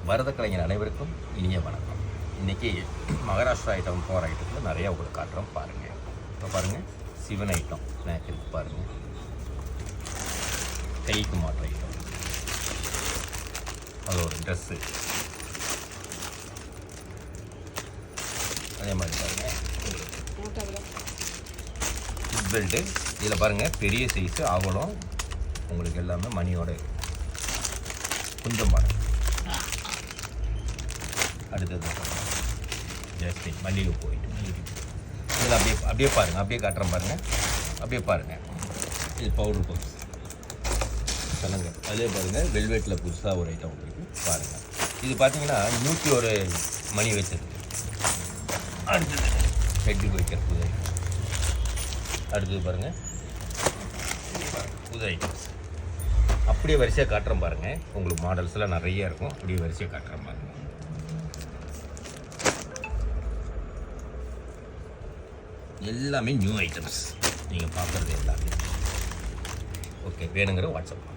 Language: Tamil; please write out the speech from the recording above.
பரத கலைஞர் அனைவருக்கும் இனிய வணக்கம். இன்றைக்கி மகாராஷ்டிரா ஐட்டம் போகிற ஐட்டத்தில் நிறையா உங்களுக்கு காட்டுறோம் பாருங்கள். இப்போ பாருங்கள், சிவன் ஐட்டம் நேக் இருக்குது பாருங்கள், கைக்கு மாற்ற ஐட்டம், அது ஒரு ட்ரெஸ்ஸு, அதே மாதிரி பாருங்கள் ஃபுட் பெல்ட்டு. இதில் பாருங்கள் பெரிய சைஸு அகலம், உங்களுக்கு எல்லாமே மணியோட கொஞ்சம் பாருங்கள். அடுத்தது ஜாஸ்மின் மல்லிகை போயிட்டு இதில் அப்படியே பாருங்கள், அப்படியே காட்டுறேன் பாருங்கள், அப்படியே பாருங்கள். இது பவுடர் பாக்ஸ் சொல்லுங்க, அதே பாருங்கள் வெல்வெட்டில் புதுசாக ஒரு ஐட்டம் இருக்குது பாருங்கள். இது பார்த்தீங்கன்னா 101 மணி வச்சிருக்கு. அடுத்தது ஹெட்டுக்கு வைக்கிற புது ஐட்டம். அடுத்தது பாருங்கள் புது ஐட்டம்ஸ். அப்படியே வரிசையாக காட்டுறேன் பாருங்கள். உங்களுக்கு மாடல்ஸ்லாம் நிறைய இருக்கும், அப்படியே வரிசையாக காட்டுறேன் பாருங்கள். எல்லாமே நியூ ஐட்டம்ஸ் நீங்கள் பார்க்குறது எல்லாமே. ஓகே, வேணுங்கிற வாட்ஸ்அப்